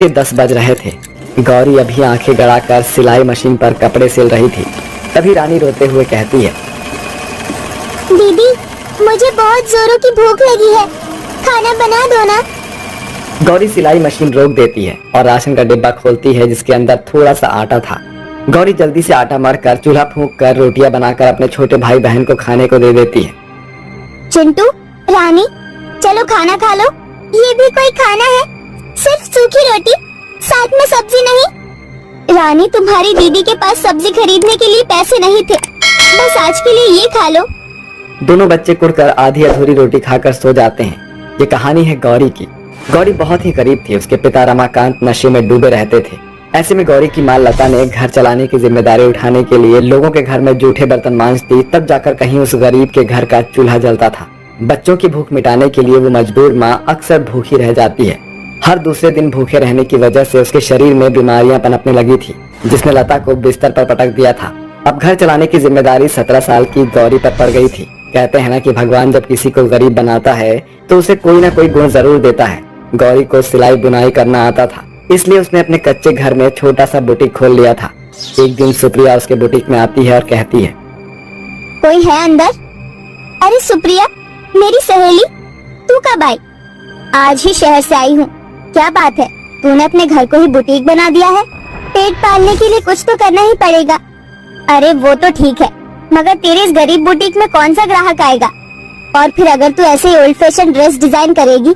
के 10 बज रहे थे। गौरी अभी आंखें गड़ाकर सिलाई मशीन पर कपड़े सिल रही थी। तभी रानी रोते हुए कहती है, दीदी, मुझे बहुत जोरों की भूख लगी है, खाना बना दो ना। गौरी सिलाई मशीन रोक देती है और राशन का डिब्बा खोलती है जिसके अंदर थोड़ा सा आटा था। गौरी जल्दी से आटा मढ़कर चूल्हा फूंक कर रोटियां बनाकर अपने छोटे भाई बहन को खाने को दे देती है। चिंटू, रानी, चलो खाना खा लो। ये भी कोई खाना है? सिर्फ सूखी रोटी, साथ में सब्जी नहीं। रानी, तुम्हारी दीदी के पास सब्जी खरीदने के लिए पैसे नहीं थे, बस आज के लिए ये खा लो। दोनों बच्चे कुड़कर आधी अधूरी रोटी खाकर सो जाते हैं। ये कहानी है गौरी की। गौरी बहुत ही गरीब थी। उसके पिता रमाकांत नशे में डूबे रहते थे। ऐसे में गौरी की मां लता ने घर चलाने की जिम्मेदारी उठाने के लिए लोगों के घर में जूठे बर्तन मांजती, तब जाकर कहीं उस गरीब के घर का चूल्हा जलता था। बच्चों की भूख मिटाने के लिए वो मजबूर माँ अक्सर भूखी रह जाती है। हर दूसरे दिन भूखे रहने की वजह से उसके शरीर में बीमारियां पनपने लगी थी, जिसने लता को बिस्तर पर पटक दिया था। अब घर चलाने की जिम्मेदारी 17 साल की गौरी पर पड़ गई थी। कहते हैं ना कि भगवान जब किसी को गरीब बनाता है तो उसे कोई ना कोई गुण जरूर देता है। गौरी को सिलाई बुनाई करना आता था, इसलिए उसने अपने कच्चे घर में छोटा सा बुटीक खोल लिया था। एक दिन सुप्रिया उसके बुटीक में आती है और कहती है, कोई है अंदर? अरे सुप्रिया, मेरी सहेली, तू कब आई? आज ही शहर से आई हूँ। क्या बात है, तूने अपने घर को ही बुटीक बना दिया है? पेट पालने के लिए कुछ तो करना ही पड़ेगा। अरे वो तो ठीक है, मगर तेरे इस गरीब बुटीक में कौन सा ग्राहक आएगा? और फिर अगर तू ऐसे ही ओल्ड फैशन ड्रेस डिजाइन करेगी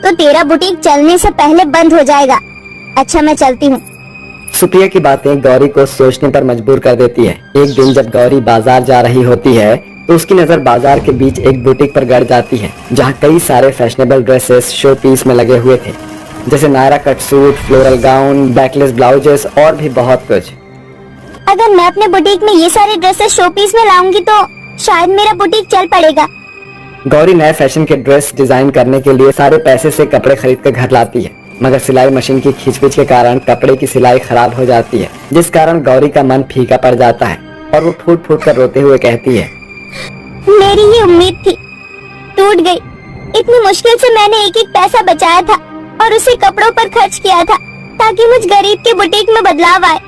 तो तेरा बुटीक चलने से पहले बंद हो जाएगा। अच्छा, मैं चलती हूँ। सुप्रिया की बातें गौरी को सोचने पर मजबूर कर देती है। एक दिन जब गौरी बाजार जा रही होती है तो उसकी नजर बाजार के बीच एक बुटीक पर गड़ जाती है, जहाँ कई सारे फैशनेबल ड्रेसेस शो पीस में लगे हुए थे, जैसे Naira cut suit, floral gown, backless blouses और भी बहुत कुछ। अगर मैं अपने बुटीक में ये सारे ड्रेसेस शो पीस में लाऊंगी तो शायद मेरा बुटीक चल पड़ेगा। गौरी नए फैशन के ड्रेस डिजाइन करने के लिए सारे पैसे से कपड़े खरीद कर घर लाती है, मगर सिलाई मशीन की खींचपीच के कारण कपड़े की सिलाई खराब हो जाती है, जिस कारण गौरी का मन फीका पड़ जाता है और वो फूट फूट कर रोते हुए कहती है, मेरी ही उम्मीद थी, टूट गई। इतनी मुश्किल से मैंने एक एक पैसा बचाया था और उसे कपड़ों पर खर्च किया था ताकि मुझ गरीब के बुटीक में बदलाव आए।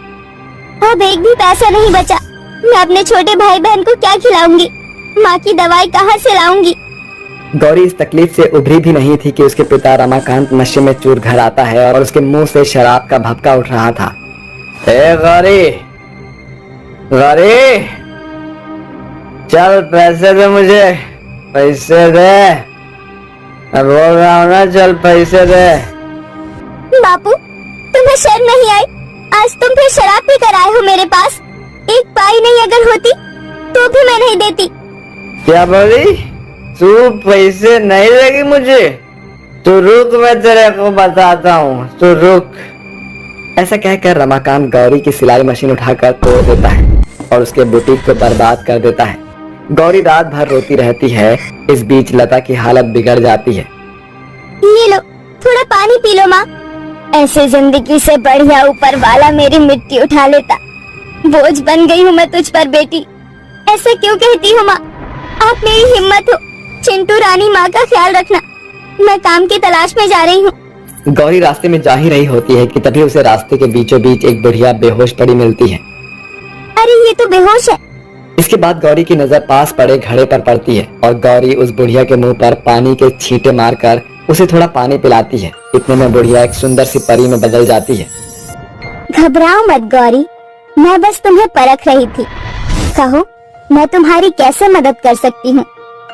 अब एक भी पैसा नहीं बचा। मैं अपने छोटे भाई बहन को क्या खिलाऊंगी? माँ की दवाई कहाँ से लाऊंगी? गौरी इस तकलीफ से उभरी भी नहीं थी कि उसके पिता रमाकांत नशे में चूर घर आता है और उसके मुंह से शराब का भभका उठ रहा था। ए गौरी, गौरी, चल पैसे दे मुझे, पैसे दे। मैं बोल रहा हूँ ना, चल पैसे दे। बापू, तुम्हें शर्म नहीं आई? आज तुम फिर शराब पी कर आए हो मेरे पास। एक पाई नहीं अगर होती तो भी मैं नहीं देती। क्या बोली? तू पैसे नहीं देगी मुझे? तो रुक, मैं तेरे को बताता हूँ, तो रुक। ऐसा कहकर रमाकांत गौरी की सिलाई मशीन उठाकर तोड़ देता है और उसके बुटीक को बर्बाद कर देता है। गौरी रात भर रोती रहती है। इस बीच लता की हालत बिगड़ जाती है। ये लो, थोड़ा पानी पी लो माँ। ऐसे जिंदगी से बढ़िया ऊपर वाला मेरी मिट्टी उठा लेता। बोझ बन गई हूँ मैं तुझ पर बेटी। ऐसा क्यों कहती हो माँ? आप मेरी हिम्मत हो। चिंटू, रानी, माँ का ख्याल रखना। मैं काम की तलाश में जा रही हूँ। गौरी रास्ते में जा ही रही होती है कि तभी उसे रास्ते के बीचों बीच एक बुढ़िया बेहोश पड़ी मिलती है। अरे ये तो बेहोश है। इसके बाद गौरी की नजर पास पड़े घड़े पर पड़ती है और गौरी उस बुढ़िया के मुंह पर पानी के छींटे मारकर उसे थोड़ा पानी पिलाती है। इतने में बुढ़िया एक सुंदर सी परी में बदल जाती है। घबराओ मत गौरी, मैं बस तुम्हें परख रही थी। कहो, मैं तुम्हारी कैसे मदद कर सकती हूँ?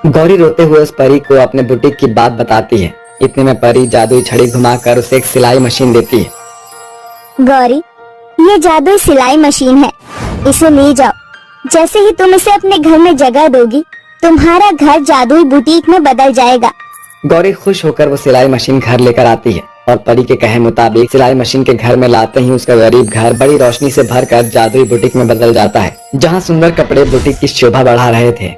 गौरी रोते हुए उस परी को अपने बुटीक की बात बताती है। इतने में परी जादुई छड़ी घुमाकर उसे एक सिलाई मशीन देती है। गौरी, ये जादुई सिलाई मशीन है, इसे ले जाओ। जैसे ही तुम इसे अपने घर में जगह दोगी, तुम्हारा घर जादुई बुटीक में बदल जाएगा। गौरी खुश होकर वो सिलाई मशीन घर लेकर आती है और परी के कहे मुताबिक सिलाई मशीन के घर में लाते ही उसका गरीब घर बड़ी रोशनी से भरकर जादुई बुटीक में बदल जाता है, जहाँ सुंदर कपड़े बुटीक की शोभा बढ़ा रहे थे।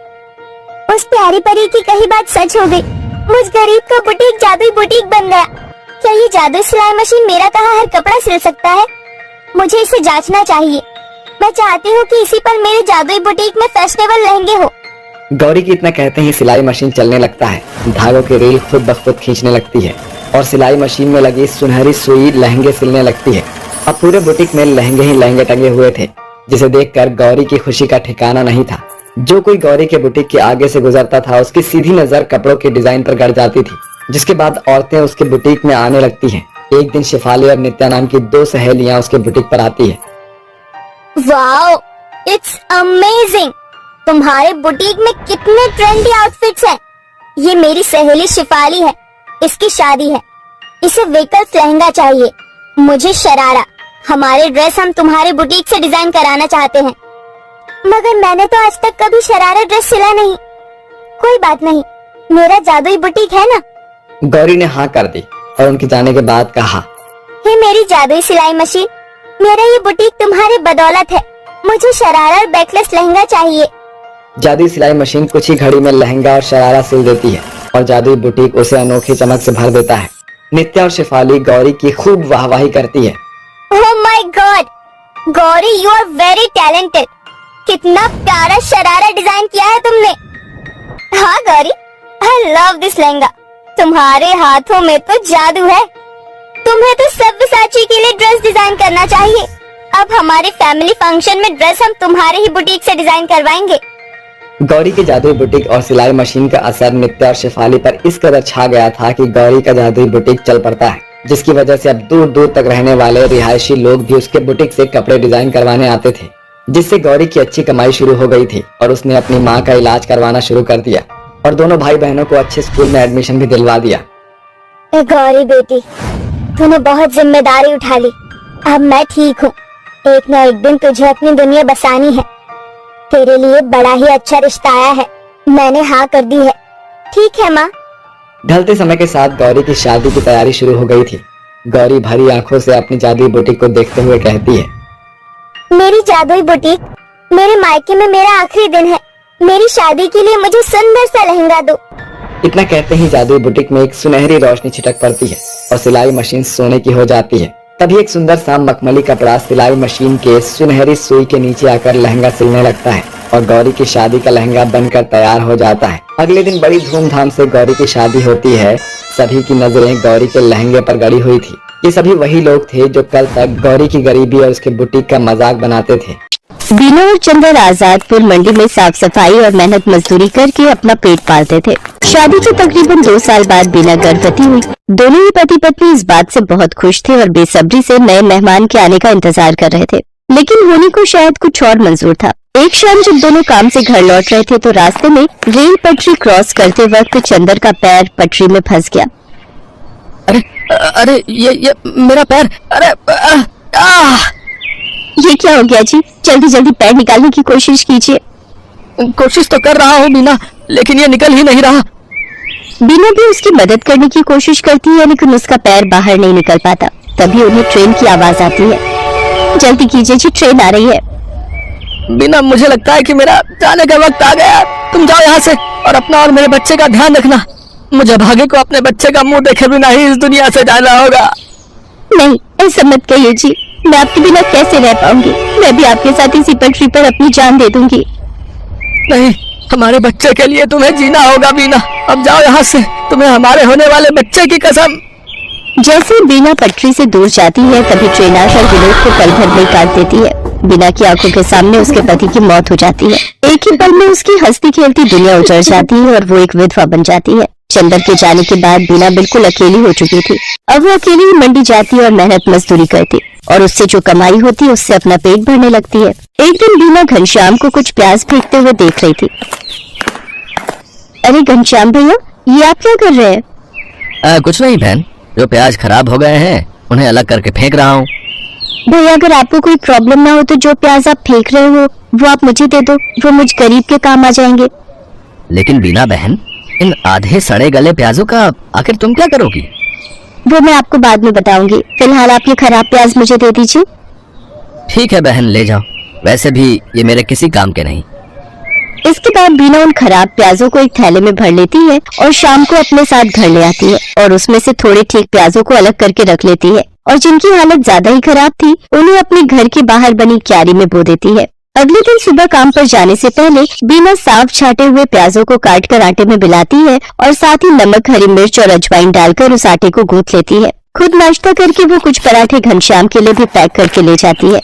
उस प्यारी परी की कही बात सच हो गई। मुझ गरीब का बुटीक जादुई बुटीक बन गया। क्या ये जादुई सिलाई मशीन मेरा कहा हर कपड़ा सिल सकता है? मुझे इसे जांचना चाहिए। मैं चाहती हूँ कि इसी पर मेरे जादुई बुटीक में फैशनेबल लहंगे हो। गौरी की इतना कहते ही सिलाई मशीन चलने लगता है। धागों की रील खुद ब खुद खींचने लगती है। और सिलाई मशीन में लगी सुनहरी सुई लहंगे सिलने लगती है। अब पूरे बुटीक में लहंगे ही लहंगे टंगे हुए थे, जिसे देखकर गौरी की खुशी का ठिकाना नहीं था। जो कोई गौरी के बुटीक के आगे से गुजरता था उसकी सीधी नजर कपड़ों के डिजाइन पर गड़ जाती थी, जिसके बाद औरतें उसके बुटीक में आने लगती हैं। एक दिन शेफाली और नित्या नाम की 2 सहेलियां उसके बुटीक पर आती है। Wow, it's amazing! तुम्हारे बुटीक में कितने ट्रेंडी आउटफिट्स हैं। ये मेरी सहेली शेफाली है, इसकी शादी है, इसे वेकल्स लहंगा चाहिए। मुझे शरारा। हमारे ड्रेस हम तुम्हारे बुटीक से डिजाइन कराना चाहते हैं। मगर मैंने तो आज तक कभी शरारा ड्रेस सिला नहीं। कोई बात नहीं, मेरा जादुई बुटीक है ना। गौरी ने हाँ कर दी और उनके जाने के बाद कहा, हे मेरी जादुई सिलाई मशीन, मेरा ये बुटीक तुम्हारे बदौलत है। मुझे शरारा और बैकलेस लहंगा चाहिए। जादुई सिलाई मशीन कुछ ही घड़ी में लहंगा और शरारा सिल देती है और जादुई बुटीक उसे अनोखी चमक से भर देता है। नित्या और शेफाली गौरी की खूब वाहवाही करती है। Oh my god, Gauri you are very talented. कितना प्यारा शरारा डिजाइन किया है तुमने। हाँ Gauri, I love this lehenga. तुम्हारे हाथों में तो जादू है। तुम्हें तो सब्यसाची के लिए ड्रेस डिजाइन करना चाहिए। अब हमारे फैमिली फंक्शन में ड्रेस हम तुम्हारे ही बुटीक से डिजाइन करवाएंगे। गौरी की जादुई बुटीक और सिलाई मशीन का असर नित्या और शेफाली पर इस कदर छा गया था कि गौरी का जादुई बुटीक चल पड़ता है, जिसकी वजह से अब दूर दूर तक रहने वाले रिहायशी लोग भी उसके बुटीक से कपड़े डिजाइन करवाने आते थे, जिससे गौरी की अच्छी कमाई शुरू हो गई थी और उसने अपनी माँ का इलाज करवाना शुरू कर दिया और दोनों भाई बहनों को अच्छे स्कूल में एडमिशन भी दिलवा दिया। गौरी बेटी, तूने बहुत जिम्मेदारी उठा ली। अब मैं ठीक हूँ। एक न एक दिन तुझे अपनी दुनिया बसानी है। तेरे लिए बड़ा ही अच्छा रिश्ता आया है। मैंने हाँ कर दी है। ठीक है माँ। ढलते समय के साथ गौरी की शादी की तैयारी शुरू हो गई थी। गौरी भरी आंखों से अपनी जादुई बुटीक को देखते हुए कहती है, मेरी जादुई बुटीक, मेरे मायके में मेरा आखिरी दिन है। मेरी शादी के लिए मुझे सुंदर सा लहंगा दो। इतना कहते ही जादुई बुटीक में एक सुनहरी रोशनी छिटक पड़ती है और सिलाई मशीन सोने की हो जाती है। तभी एक सुंदर सा मखमली कपड़ा सिलाई मशीन के सुनहरी सुई के नीचे आकर लहंगा सिलने लगता है और गौरी की शादी का लहंगा बनकर तैयार हो जाता है। अगले दिन बड़ी धूमधाम से गौरी की शादी होती है। सभी की नजरें गौरी के लहंगे पर गड़ी हुई थी। ये सभी वही लोग थे जो कल तक गौरी की गरीबी और उसके बुटीक का मजाक बनाते थे। बीना और चंदर आजादपुर मंडी में साफ सफाई और मेहनत मजदूरी करके अपना पेट पालते थे। शादी के तकरीबन 2 साल बाद बीना गर्भवती हुई। दोनों ही पति पत्नी इस बात से बहुत खुश थे और बेसब्री से नए मेहमान के आने का इंतजार कर रहे थे, लेकिन होनी को शायद कुछ और मंजूर था। एक शाम जब दोनों काम से घर लौट रहे थे तो रास्ते में रेल पटरी क्रॉस करते वक्त चंदर का पैर पटरी में फंस गया। अरे अरे ये मेरा पैर, अरे ये क्या हो गया जी? जल्दी जल्दी पैर निकालने की कोशिश कीजिए। कोशिश तो कर रहा हूँ बीना, लेकिन ये निकल ही नहीं रहा। बीना भी उसकी मदद करने की कोशिश करती है, लेकिन उसका पैर बाहर नहीं निकल पाता। तभी उन्हें ट्रेन की आवाज आती है। जल्दी कीजिए जी, ट्रेन आ रही है। बीना, मुझे लगता है कि मेरा जाने का वक्त आ गया। तुम जाओ यहाँ से और अपना और मेरे बच्चे का ध्यान रखना। मुझे भागे को अपने बच्चे का मुंह देखे बिना ही इस दुनिया से जाना होगा। नहीं, ऐसा मत कहिए जी। मैं आपके बिना कैसे रह पाऊंगी? मैं भी आपके साथ इसी पटरी पर अपनी जान दे दूंगी। नहीं, हमारे बच्चे के लिए तुम्हें जीना होगा बीना। अब जाओ यहाँ से, तुम्हें हमारे होने वाले बच्चे की कसम। जैसे बीना पटरी से दूर जाती है तभी ट्रेन आकर विनोद को पल भर में काट देती है। बीना की आंखों के सामने उसके पति की मौत हो जाती है। एक ही पल में उसकी हंसती खेलती दुनिया उजड़ जाती है और वो एक विधवा बन जाती है। चंदर के जाने के बाद बीना बिल्कुल अकेली हो चुकी थी। अब वो अकेली ही मंडी जाती और मेहनत मजदूरी करती और उससे जो कमाई होती उससे अपना पेट भरने लगती है। एक दिन बीना घनश्याम को कुछ प्याज फेंकते हुए देख रही थी। अरे घनश्याम भैया, ये आप क्या कर रहे हैं? कुछ नहीं बहन, जो प्याज खराब हो गए हैं उन्हें अलग करके फेंक रहा हूँ। भैया, अगर आपको कोई प्रॉब्लम ना हो तो जो प्याज आप फेंक रहे हो वो आप मुझे दे दो, वो मुझ गरीब के काम आ जाएंगे। लेकिन बीना बहन, इन आधे सड़े गले प्याजों का आखिर तुम क्या करोगी? वो मैं आपको बाद में बताऊंगी। फिलहाल आप ये खराब प्याज मुझे दे दीजिए। ठीक है बहन, ले जाओ। वैसे भी ये मेरे किसी काम के नहीं। इसके बाद बीना उन खराब प्याजों को एक थैले में भर लेती है और शाम को अपने साथ घर ले आती है और उसमें से थोड़े ठीक प्याजों को अलग करके रख लेती है और जिनकी हालत ज्यादा ही खराब थी उन्हें अपने घर के बाहर बनी क्यारी में बो देती है। अगले दिन सुबह काम पर जाने से पहले बीना साफ छाटे हुए प्याजों को काट कर आटे में मिलाती है और साथ ही नमक, हरी मिर्च और अजवाइन डालकर उस आटे को गूंथ लेती है। खुद नाश्ता करके वो कुछ पराठे घनश्याम के लिए भी पैक करके ले जाती है।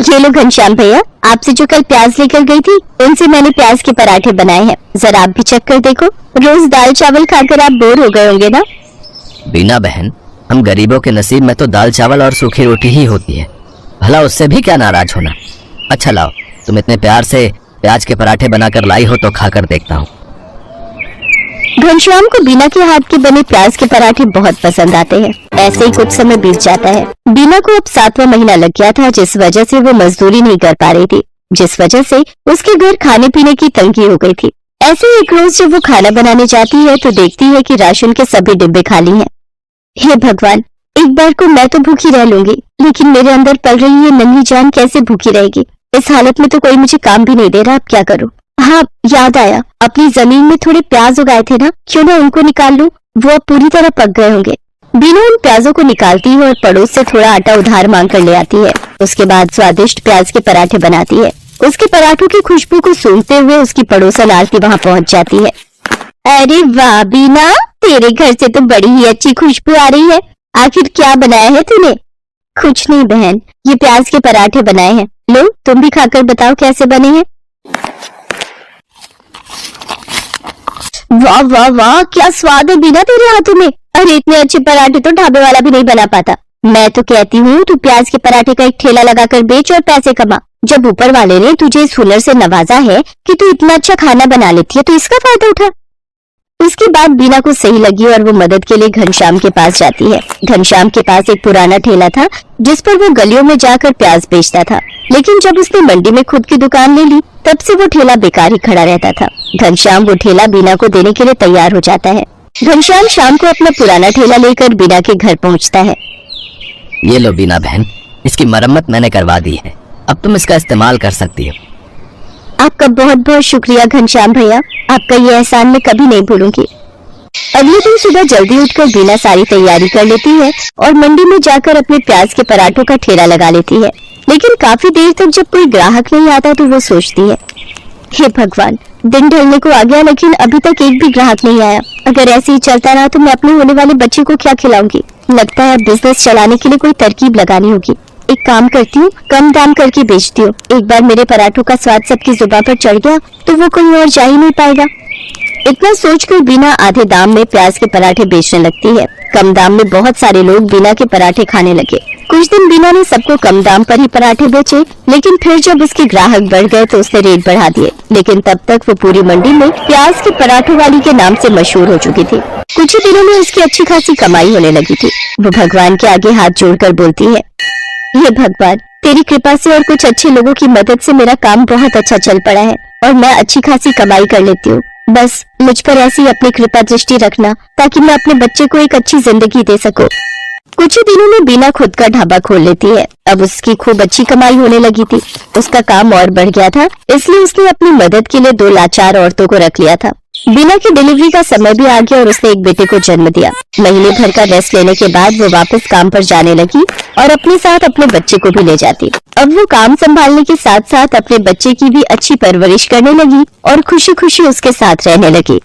ये लो घनश्याम भैया, आपसे जो कल प्याज लेकर गई थी उनसे मैंने प्याज के पराठे बनाए हैं, जरा आप भी चख कर देखो। रोज दाल चावल खाकर आप बोर हो गए होंगे ना। बीना बहन, हम गरीबों के नसीब में तो दाल चावल और सूखी रोटी ही होती है, भला उससे भी क्या नाराज होना। अच्छा लाओ, तुम इतने प्यार से प्याज के पराठे बनाकर लाई हो तो खाकर देखता हूँ। घनश्याम को बीना के हाथ के बने प्याज के पराठे बहुत पसंद आते हैं। ऐसे ही कुछ समय बीत जाता है। बीना को अब 7वां महीना लग गया था, जिस वजह से वो मजदूरी नहीं कर पा रही थी, जिस वजह से उसके घर खाने पीने की तंगी हो गई थी। ऐसे ही एक रोज जब वो खाना बनाने जाती है तो देखती है कि राशन के सभी डिब्बे खाली हैं। हे भगवान, एक बार को मैं तो भूखी रह लूंगी, लेकिन मेरे अंदर पल रही ये नन्ही जान कैसे भूखी रहेगी। इस हालत में तो कोई मुझे काम भी नहीं दे रहा, अब क्या करूं। हाँ, याद आया, अपनी जमीन में थोड़े प्याज उगाए थे ना, क्यों ना उनको निकाल लूं, वो अब पूरी तरह पक गए होंगे। बीना उन प्याजों को निकालती है और पड़ोस से थोड़ा आटा उधार मांग कर ले आती है। उसके बाद स्वादिष्ट प्याज के पराठे बनाती है। उसके पराठों की खुशबू को सूंघते हुए उसकी पड़ोसन आरती वहाँ पहुँच जाती है। अरे वाह बीना, तेरे घर से तो बड़ी ही अच्छी खुशबू आ रही है। आखिर क्या बनाया है तूने? कुछ नहीं बहन, ये प्याज के पराठे बनाए हैं। लो, तुम भी खाकर बताओ कैसे बने हैं। वाह वाह वाह, क्या स्वाद है बीना तेरे हाथों में। अरे इतने अच्छे पराठे तो ढाबे वाला भी नहीं बना पाता। मैं तो कहती हूँ तू प्याज के पराठे का एक ठेला लगाकर बेच और पैसे कमा। जब ऊपर वाले ने तुझे इस हुनर से नवाजा है कि तू इतना अच्छा खाना बना लेती है, तो इसका फायदा उठा। इसकी बात बीना को सही लगी और वो मदद के लिए घनश्याम के पास जाती है। घनश्याम के पास एक पुराना ठेला था जिस पर वो गलियों में जाकर प्याज बेचता था, लेकिन जब उसने मंडी में खुद की दुकान ले ली तब से वो ठेला बेकार ही खड़ा रहता था। घनश्याम वो ठेला बीना को देने के लिए तैयार हो जाता है। घनश्याम शाम को अपना पुराना ठेला लेकर बीना के घर पहुँचता है। ये लो बीना बहन, इसकी मरम्मत मैंने करवा दी है, अब तुम इसका इस्तेमाल कर सकती हो। आपका बहुत बहुत शुक्रिया घनश्याम भैया, आपका ये एहसान मैं कभी नहीं भूलूंगी। अगले दिन सुबह जल्दी उठकर बीना सारी तैयारी कर लेती है और मंडी में जाकर अपने प्याज के पराठों का ठेला लगा लेती है। लेकिन काफी देर तक जब कोई ग्राहक नहीं आता तो वो सोचती है, हे भगवान, दिन ढलने को आ गया लेकिन अभी तक एक भी ग्राहक नहीं आया। अगर ऐसे ही चलता रहा तो मैं अपने होने वाले बच्चे को क्या खिलाऊंगी। लगता है बिजनेस चलाने के लिए कोई तरकीब लगानी होगी। एक काम करती हूँ, कम दाम करके बेचती हूँ। एक बार मेरे पराठों का स्वाद सबकी जुबान पर चढ़ गया तो वो कोई और जा ही नहीं पाएगा। इतना सोचकर बीना आधे दाम में प्याज के पराठे बेचने लगती है। कम दाम में बहुत सारे लोग बीना के पराठे खाने लगे। कुछ दिन बीना ने सबको कम दाम पर ही पराठे बेचे, लेकिन फिर जब उसके ग्राहक बढ़ गए तो उसने रेट बढ़ा दिए। लेकिन तब तक वो पूरी मंडी में प्याज के पराठों वाली के नाम से मशहूर हो चुकी थी। कुछ ही दिनों में उसकी अच्छी खासी कमाई होने लगी थी। वो भगवान के आगे हाथ जोड़कर बोलती है, हे भगवान, तेरी कृपा से और कुछ अच्छे लोगों की मदद से मेरा काम बहुत अच्छा चल पड़ा है और मैं अच्छी खासी कमाई कर लेती हूँ। बस मुझ पर ऐसी अपनी कृपा दृष्टि रखना ताकि मैं अपने बच्चे को एक अच्छी जिंदगी दे सकूं। कुछ ही दिनों में बीना खुद का ढाबा खोल लेती है। अब उसकी खूब अच्छी कमाई होने लगी थी। उसका काम और बढ़ गया था, इसलिए उसने अपनी मदद के लिए 2 लाचार औरतों को रख लिया था। बीना की डिलीवरी का समय भी आ गया और उसने एक बेटे को जन्म दिया। महीने भर का रेस्ट लेने के बाद वो वापस काम पर जाने लगी और अपने साथ अपने बच्चे को भी ले जाती। अब वो काम संभालने के साथ साथ अपने बच्चे की भी अच्छी परवरिश करने लगी और खुशी खुशी उसके साथ रहने लगी।